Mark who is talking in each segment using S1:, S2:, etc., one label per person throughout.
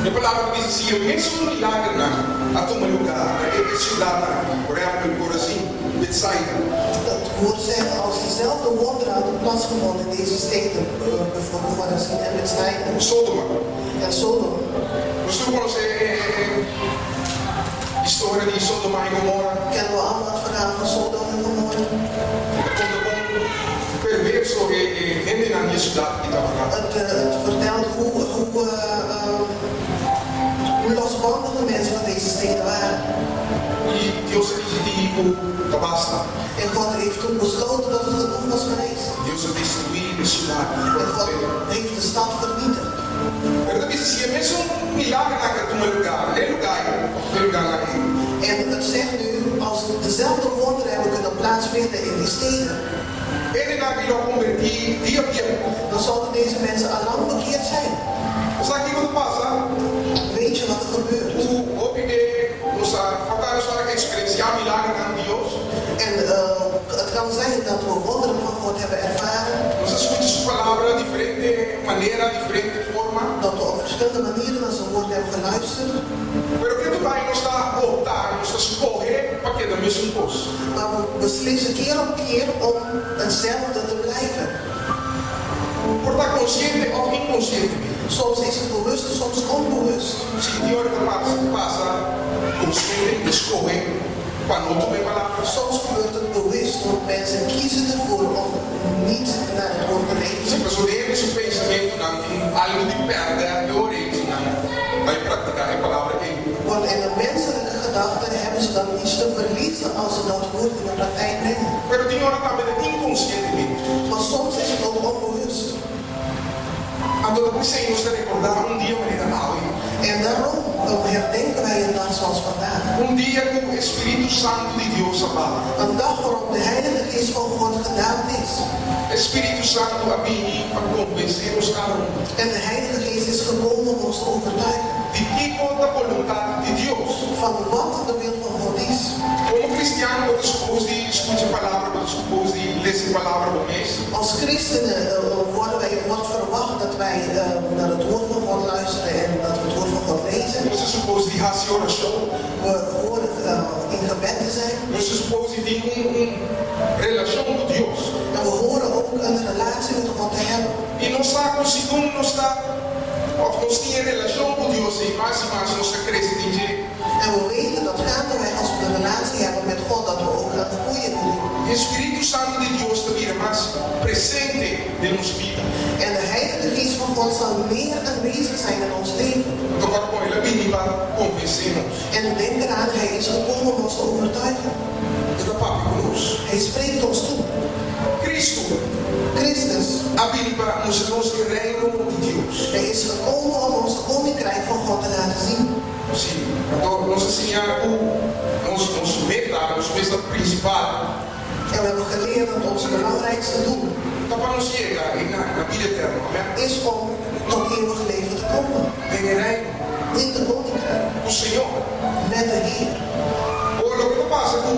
S1: A palavra diz assim: o mesmo milagre na tua lugar, na cidade, por exemplo, Corazim, Betsaida.
S2: Het woord zegt, als diezelfde wonderen hadden plaatsgevonden in deze steden, bijvoorbeeld Chorazin en Betsaida
S1: Sodoma.
S2: en Sodom.
S1: Nós temos a história de Sodoma e Gomorra.
S2: Kennen we allemaal het verhaal van Sodom en Gomorra?
S1: Quando um perverso rende na minha cidade que estava lá.
S2: Het vertelt hoe losbandige mensen van deze steden waren.
S1: E Deus decidiu basta.
S2: En God heeft toen besloten dat het genoeg was geweest.
S1: Deus destruiu a cidade.
S2: En God heeft de stad vernietigd.
S1: Pero diz assim: é mesmo milagre naquele lugar, lugar lá.
S2: En het zegt nu, als dezelfde wonderen hebben kunnen plaatsvinden in die steden,
S1: Ele naquilo convertir dia a dia.
S2: dan zouden deze mensen al lang bekeerd zijn.
S1: Sabe o que passa?
S2: Weet je wat er gebeurt?
S1: Falta experienciar milagre com Deus.
S2: En het kan zijn dat we wonderen van God hebben ervaren.
S1: Nós escutamos sua palavra de diferente maneira, diferente forma.
S2: Dat we op verschillende manieren naar zijn woord hebben geluisterd.
S1: Pero que tu vai nos está voltar, nos está escorrer para que da mesma coisa.
S2: Maar we beslissen keer op keer om hetzelfde te blijven.
S1: Por estar consciente of inconsciente.
S2: Soms is het bewust, soms onbewust.
S1: Se die hora que passa, consciente, escorrer, para não tomar palavra.
S2: Soms gebeurt het bewust, want mensen kiezen ervoor om niet naar het woord te
S1: Se
S2: lezen.
S1: a pessoa tem esse pensamento, não tem algo de perda, de origem, vai praticar a palavra em.
S2: Want in de menselijke gedachten hebben ze dan iets te verliezen als ze dat woord in de praktijk brengen.
S1: Pero tem hora também de inconscientemente.
S2: Maar soms is het ook onbewust.
S1: Então depois sem nos recordar dia maneira mal.
S2: En daarom herdenken wij een dag zoals vandaag.
S1: Dia com o Espírito Santo de Deus abala.
S2: Een dag waarop de Heilige Geest van God gedaan is.
S1: Espírito Santo a vir para convencer-nos cada
S2: En de Heilige Geest is gekomen om ons te overtuigen.
S1: de tipo da vontade de Deus.
S2: Van wat de wil van God is.
S1: Como cristiano, eu supus de escutar a palavra, eu supus de ler a palavra do mês.
S2: Als christenen wordt verwacht dat wij naar het woord van God luisteren en dat we het woord van God lezen.
S1: Você supus de raciocínio.
S2: We horen in gebed te zijn.
S1: Você supus de relação com Deus.
S2: En we horen ook een relatie met God te hebben.
S1: E não está conseguindo, não está. Of nós tínhamos relação com Deus e mais nós crescemos em dia.
S2: En we weten dat gaandeweg als we een relatie hebben met God, dat we ook gaan groeien.
S1: O Espírito Santo de Deus também é mais presente em nossa vida.
S2: En de Heilige Geest van God zal meer aanwezig zijn in ons leven.
S1: Então, agora com ele vem para convencer-nos.
S2: En denk eraan, Hij is gekomen om ons te overtuigen.
S1: Ele papo conosco.
S2: Hij spreekt ons toe.
S1: Cristo,
S2: Christus,
S1: a Bíblia para mostrar-nos o reino de Deus.
S2: Hij is gekomen om ons koninkrijk van God te laten zien.
S1: Sim. Então, nossa Senhora, nosso meta principal,
S2: En we hebben geleerd dat ons belangrijkste doel
S1: então para nos chegar na vida eterna, amém?
S2: is om tot eeuwig leven te komen.
S1: Em reino
S2: In de koninkrijk.
S1: do Senhor.
S2: Met de Heer.
S1: Olha o que passa com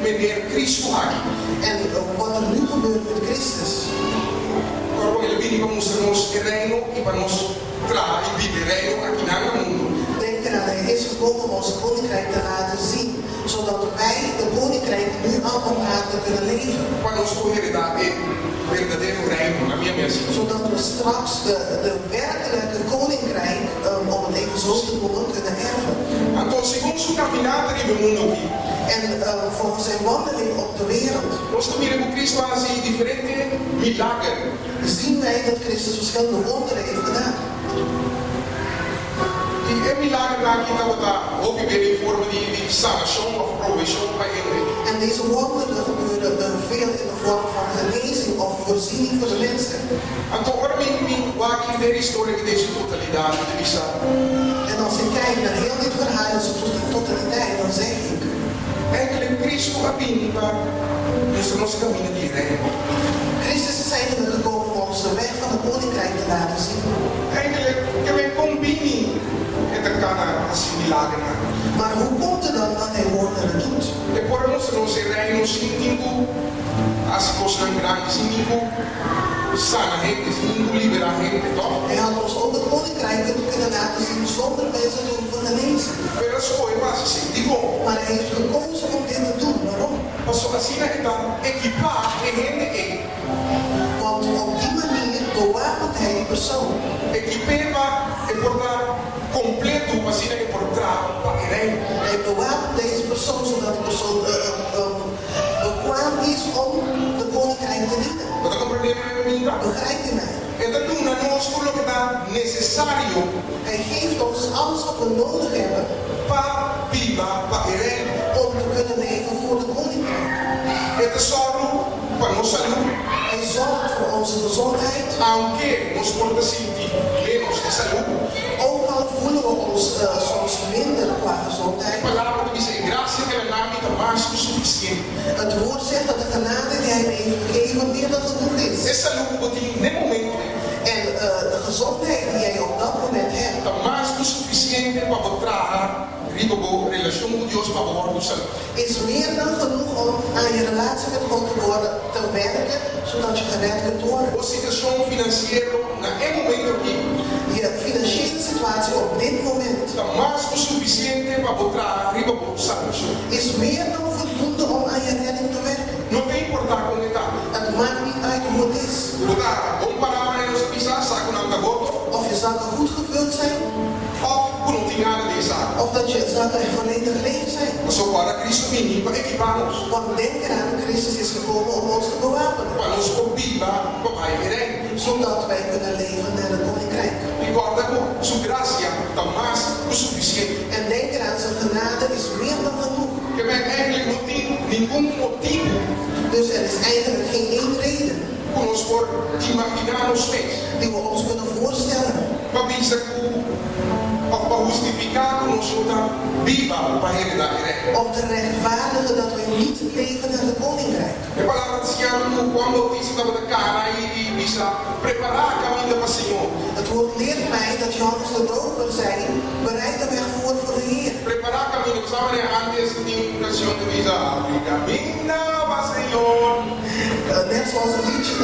S1: meneer Cristo aqui.
S2: En wat er nu gebeurt met Christus.
S1: Agora com ele vem para mostrar-nos o reino e para nos trazer e viver reino aqui no mundo.
S2: Denk eraan, Hij is gekomen om ons koninkrijk te laten zien. Zodat wij de koninkrijk nu al op aarde kunnen leven.
S1: Para nos poder dar o verdadeiro reino na minha mesa.
S2: Zodat we straks de werkelijke koninkrijk, om het even zo te noemen, kunnen erven.
S1: Então, segundo sua caminhada no mundo aqui,
S2: En volgens zijn wandeling op de wereld
S1: nós também vemos Cristo assim diferente milagre.
S2: zien wij dat Christus verschillende wonderen heeft gedaan.
S1: E é milagre aqui estava ook weer in vorm de sanação of provisão para ele.
S2: En deze wonderen gebeuren veel in de vorm van genezing of voorziening voor de mensen.
S1: Então, agora waar ik de história de deze totalidade de visa.
S2: En als ik kijk naar heel dit verhaal in zijn totaliteit, dan zeg ik,
S1: Eigenlijk Cristo a vinda nos nosso caminho de reino.
S2: Christus is eigenlijk gekomen om ons de weg van het koninkrijk te laten zien.
S1: Eigenlijk que we combine entre cada assim milagre.
S2: Maar hoe komt het dan dat hij wonderen doet?
S1: E por nosso reino síntimo, as coisas grandes síntimo, sana gente, sin liberar gente, toch?
S2: Hij had ons ook het koninkrijk kunnen laten zien zonder mensen te hoeven genezen.
S1: Pero escolhe, mas assim, digo,
S2: Maar hij heeft gekozen om dit te doen. Waarom?
S1: pastor, assim é que tá equipar e gente em.
S2: Want op die manier bewapent hij die persoon.
S1: Equipeva e portar completo, assim é que portar para irem.
S2: Hij bewapent deze persoon zodat de persoon bekwaam is om de koninkrijk te dienen.
S1: Você compreende, menina?
S2: Begrijpt u mij?
S1: Então, não nós tudo que está necessário
S2: Hij geeft ons alles wat we nodig hebben
S1: para viva, para irem.
S2: om te kunnen leven voor de koninkrijk.
S1: É tesouro para nossa saúde.
S2: Hij zorgt voor onze gezondheid.
S1: Aunque nos porta sentir menos de saúde,
S2: Ook al voelen we ons soms minder qua
S1: a
S2: gezondheid.
S1: palavra diz: graça que ela não está mais que o suficiente.
S2: Het woord zegt dat de genade die hij me heeft gegeven meer dan genoeg is.
S1: Essa saúde que eu tenho no momento
S2: En de gezondheid die jij op dat moment hebt,
S1: está mais que o suficiente para mostrar a relação com Deus para o do saúde.
S2: is meer dan genoeg om aan je relatie met God te werken, zodat je gered kunt worden.
S1: A situação financeira, naquele momento aqui,
S2: Je financiële situatie op dit moment
S1: está mais que o suficiente para mostrar o saúde.
S2: is meer dan voldoende om aan je redding te werken.
S1: Não tem importar como está.
S2: Het maakt niet uit hoe het is.
S1: Botar bom palavra em nossa pizza, saco na gabota,
S2: Of je zakken goed gevuld zijn,
S1: ou não tem nada de saco.
S2: of dat je zakken volledig leeg zijn.
S1: Mas só para Cristo menino, para equiparmos.
S2: Want denk eraan, Christus is gekomen om ons te bewapenen.
S1: Para nos por viva, para irem.
S2: Zodat wij kunnen leven naar het koninkrijk.
S1: Recorda que sua graça está mais que o suficiente.
S2: En denk eraan, zijn genade is meer dan genoeg.
S1: Que bem, eigenlijk não tem nenhum motivo
S2: Dus er is eigenlijk geen één reden
S1: para nós por imaginarmos mais.
S2: die we ons kunnen voorstellen.
S1: Para pensar que of para justificar que nós estamos viva para herdar irem.
S2: Om te rechtvaardigen dat we niet leven naar het koninkrijk.
S1: A palavra diz que Juan Bautista estava da cara e disse preparar a caminho para o Senhor.
S2: Het woord leert mij dat Johannes de Doper zei, bereid de weg voor de Heer.
S1: Preparar a caminho, sabe, antes de uma canção que diz abrir caminho para o Senhor.
S2: Net zoals een liedje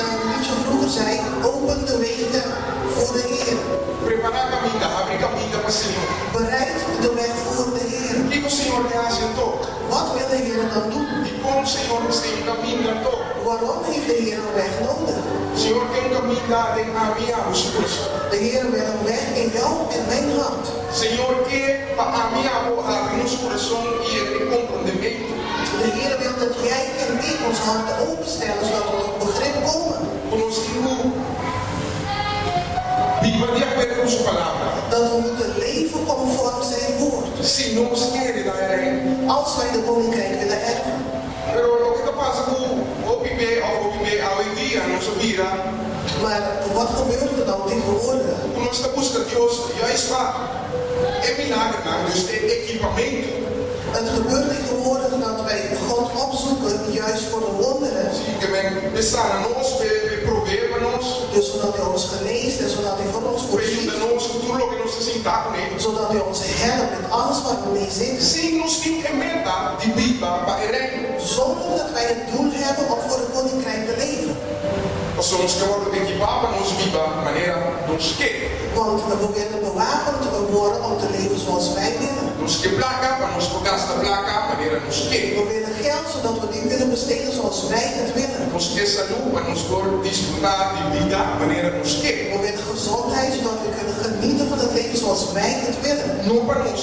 S2: vroeger zei, open de wegen voor de Heer.
S1: Preparar a caminho, abrir caminho para o Senhor.
S2: Bereid de weg voor de Heer.
S1: O que o Senhor quer fazer todo?
S2: Wat wil de Heer dan doen?
S1: E como o Senhor tem um caminho para todo?
S2: Waarom heeft de Heer een weg nodig?
S1: O Senhor tem um caminho dado em minha coração.
S2: De Heer wil een weg in jou en mijn hand.
S1: O Senhor quer para a minha abrir nosso coração e ele compreendimento.
S2: De Heer wil dat jij en ik ons handen openstellen zodat we tot begrip komen.
S1: Conosco, viva de acordo com sua palavra.
S2: Dat we moeten leven conform zijn woord.
S1: Se nós queremos dar irem.
S2: Als wij de koninkrijk willen erven.
S1: Pero o que passa com o viver hoje dia, nossa vida,
S2: Maar wat gebeurt er dan tegenwoordig?
S1: quando nós estamos buscando Deus, já está. É milagre, dus é equipamento.
S2: Het gebeurt tegenwoordig dat wij God opzoeken juist voor de wonderen.
S1: Sim, que vem pensar a nós, prover para nós,
S2: Dus zodat hij ons geneest en zodat hij voor ons voorziet.
S1: ajuda nós, tudo o que nós sentar com Ele.
S2: Zodat hij ons helpt met alles waar we mee zitten.
S1: Sim, nós temos a meta de viva para irem.
S2: Zonder dat wij het doel hebben om voor het koninkrijk te leven.
S1: Nós somos que agora equipar para nós viva de maneira nós quer.
S2: Want we willen bewapend worden om te leven zoals wij willen.
S1: Nós que placa, para nós gastar placa de maneira nós quer.
S2: We willen geld zodat we die willen besteden zoals wij het willen.
S1: Nós quer saúde, para nós poder desfrutar de vida de maneira nós quer.
S2: We willen gezondheid zodat we kunnen genieten van het leven zoals wij het willen.
S1: Não para nós.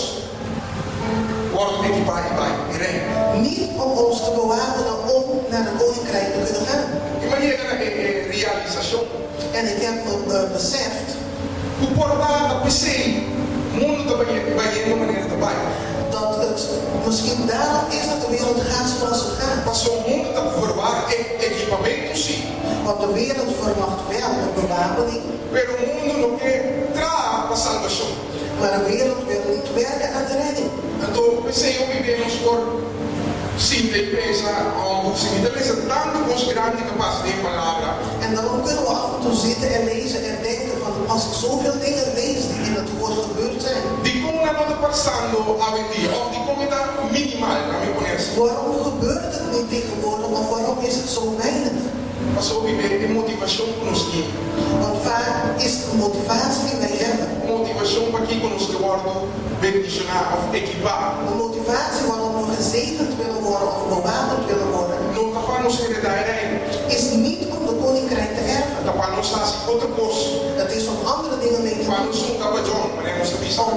S1: Worden equipar e vai irem.
S2: Niet om ons te bewapenen om naar de koninkrijk te kunnen gaan.
S1: Imagina a realização.
S2: En ik heb me beseft
S1: O portar da PC, mundo da Bahia de maneira de Bahia.
S2: dat het misschien daarom is dat de wereld gaat zoals het gaat.
S1: Passou o mundo da verwaar equipamento sim.
S2: Want de wereld verwacht wel een bewapening,
S1: Pero o mundo não quer trazer a salvação.
S2: maar de wereld wil niet werken aan de redding.
S1: Então pensei eu vivemos por sim tem pensa algo sim. Então pensa tanto com os grandes que passam de palavra.
S2: En daarom kunnen we af en toe zitten en lezen en denken van als ik zoveel dingen lees die in het woord gebeurd zijn.
S1: De como nós estamos passando a dia, of de como está minimal, na minha conhece.
S2: Waarom gebeurt het niet tegenwoordig of waarom is het zo weinig?
S1: Mas ook weer een motivatie voor ons team.
S2: Want vaak is de motivatie die wij hebben,
S1: Motivatie para que nos worden bendicionar of equipar.
S2: de motivatie waarom we gezegend willen worden of bewapend willen worden,
S1: Não tá para nos heredar
S2: is niet om de koninkrijk te erven.
S1: tá para nos dar outra coisa.
S2: Het is om andere dingen mee te
S1: Para
S2: doen.
S1: nos um cabajão, mas é nos visão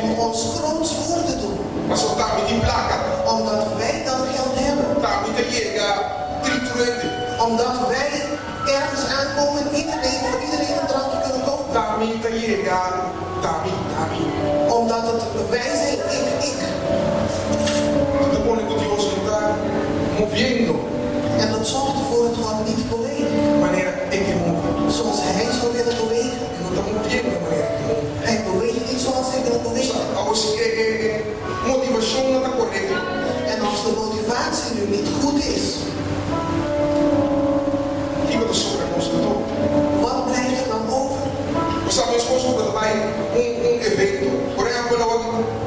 S2: Om ons groots voor te doen.
S1: Mas só tá me de placa.
S2: Omdat wij dan geld hebben.
S1: Tá me de chega triturante.
S2: Omdat wij ergens aankomen en voor iedereen een drankje kunnen kopen.
S1: Tá me de chega, tá me.
S2: Omdat het wij zijn ik.
S1: Tudo bom que Deus não tá movendo.
S2: En dat zorgt ervoor dat God niet beweegt.
S1: Maneira é que move.
S2: Zoals hij zou willen bewegen.
S1: Ele não tá movendo da maneira que move.
S2: Hij beweegt niet zoals hij wil bewegen.
S1: Als motivação não tá correta.
S2: En als de motivatie nu niet goed is,
S1: Fica do sobre nós todo.
S2: wat blijft er dan over?
S1: Nós sabemos que vai evento. Por exemplo,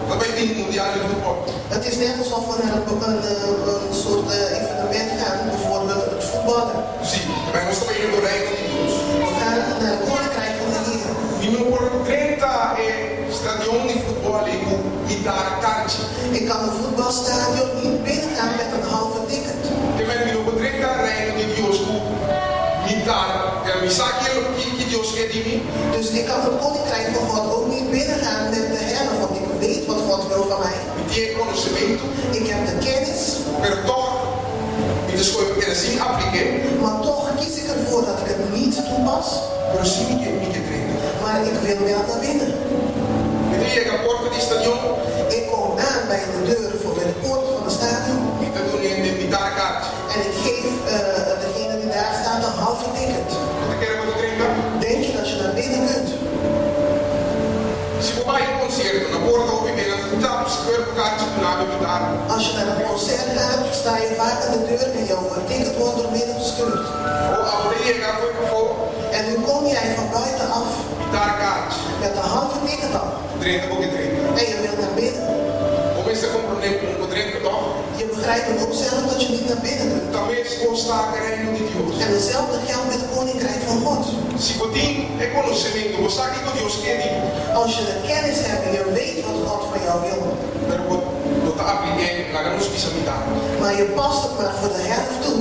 S1: nós vai ter mundial de futebol.
S2: Het is net alsof we naar een soort evenement gaan, bijvoorbeeld het voetballen.
S1: Sim, mas nós também indo do reino de Deus.
S2: We gaan naar het koninkrijk van de Heer.
S1: E no por 30 stadion de futebol ali e dar carte.
S2: Ik kan een voetbalstadion niet binnengaan met een halve ticket.
S1: E mas no por 30 reino de Deus e dar a mensagem que Deus quer de mim.
S2: Dus ik kan het koninkrijk van God ook niet binnengaan met de helft, want ik weet wat God wil van mij.
S1: E tinha conhecimento,
S2: Ik heb de kennis,
S1: pero toch me desculpe que assim apliquei.
S2: maar toch kies ik ervoor dat ik het niet toepas.
S1: Pero sim me que treino.
S2: Maar ik wil wel naar binnen.
S1: E tinha a porta do stadion
S2: Ik kom aan bij de deur voor bij de poort van het stadion
S1: e tá dando de dar carte.
S2: en ik geef degene die daar staat een halve ticket.
S1: Você quer por 30?
S2: Denk je dat je naar binnen kunt?
S1: Se você vai em concerto, na porta ou primeira, tá super carte na dar.
S2: Als je naar een concert gaat, sta je vaak aan de deur en jouw ticket wordt door midden gescheurd.
S1: Ou a orelha foi por
S2: En nu kom jij van buitenaf
S1: dar carte.
S2: met een halve ticket al.
S1: 30 porque 30.
S2: En je wilt naar binnen.
S1: Como esse compromisso com o 30 toch?
S2: Je begrijpt dan ook zelf dat je niet naar binnen kunt.
S1: Também se constar que reino de Deus.
S2: En hetzelfde geldt met het koninkrijk van God.
S1: Se você é conhecimento, você sabe que Deus quer de
S2: Als je de kennis hebt en je weet wat God van jou wil,
S1: pero você aplique na grande especialidade.
S2: maar je past het maar voor de helft toe,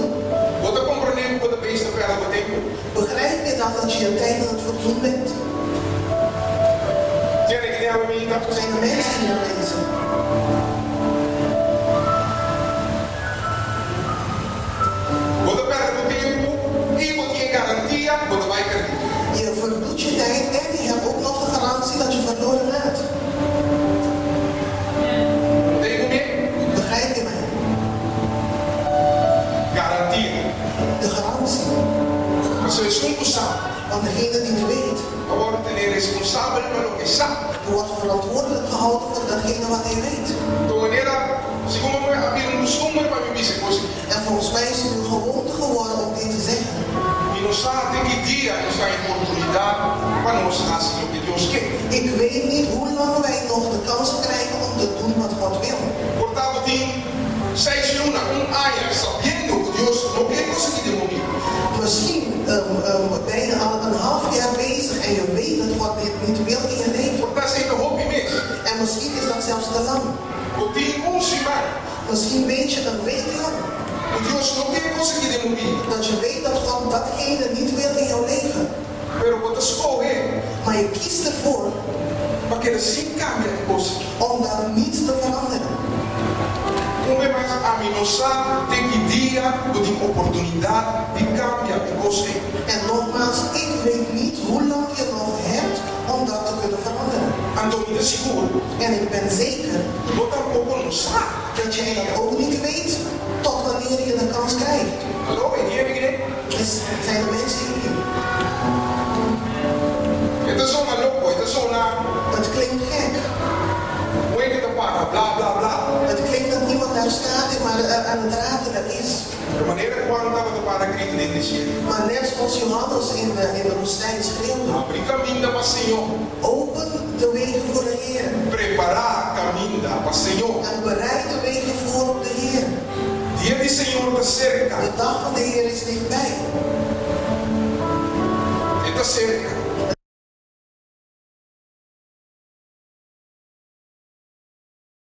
S1: Você compreende com a besta para o tempo.
S2: begrijp je dan dat je je tijd aan het verdoen bent?
S1: Tiene que ter a minha.
S2: Zijn er mensen die dat lezen?
S1: Você perde o tempo e você tem garantia, você vai perder.
S2: Je verdoet je tijd en je hebt ook nog de garantie dat je verloren gaat.
S1: Tem comigo?
S2: Begrijp je mij?
S1: Garantia.
S2: De garantie.
S1: Mas se você não sabe,
S2: Want degene die het weet,
S1: agora tem responsável pelo que sabe.
S2: wordt verantwoordelijk gehouden voor datgene wat hij weet.
S1: De maneira, se como havia costume para me dizer coisa,
S2: En volgens mij is het een gewoonte geworden om dit te zeggen.
S1: e não sabe que dia nos dá oportunidade para nós fazer o que Deus quer.
S2: Ik weet niet hoe lang wij nog de kans krijgen om te doen wat God wil.
S1: Portanto, tem 6 lunas, ano, sabendo que Deus não quer conseguir demolir.
S2: Misschien ben je al een half jaar bezig en je weet dat God dit niet wil in je leven.
S1: Portanto, sem hobby mesmo.
S2: En misschien is dat zelfs te lang.
S1: Eu tenho semana.
S2: Misschien weet je een week lang
S1: O Deus não quer conseguir demolir.
S2: dat je weet dat God datgene niet wil in jouw leven.
S1: Pero você escolhe
S2: Maar je kiest ervoor
S1: para que assim cambie a coisa.
S2: om dat niet te veranderen.
S1: Como é mais a mim não sabe, tem que dia, eu tenho oportunidade de cambiar a coisa.
S2: En nogmaals, ik weet niet hoe lang je nog hebt om dat te kunnen veranderen.
S1: Então, me seguro.
S2: En ik ben zeker
S1: Eu tampouco não sabe.
S2: dat jij dat ook niet weet tot wanneer je de kans krijgt.
S1: Alô, é dia, igreja?
S2: Dus zijn er mensen hier.
S1: Então, sou maluco, então sou na...
S2: Het klinkt gek.
S1: Hoe é que tá para? Blá, blá, blá.
S2: Het klinkt dat niemand daar staat maar aan het ratelen is.
S1: De maneira quando estava de para grito de igreja.
S2: Maar net zoals Johannes in de woestijn schreeuwde.
S1: Abrir caminho para o Senhor.
S2: Open de wegen voor de Heer.
S1: Preparar caminho para o Senhor.
S2: En bereid de wegen voor op de Heer.
S1: Dia del Señor está cerca.
S2: De dag van de Heer is dichtbij.
S1: Está cerca.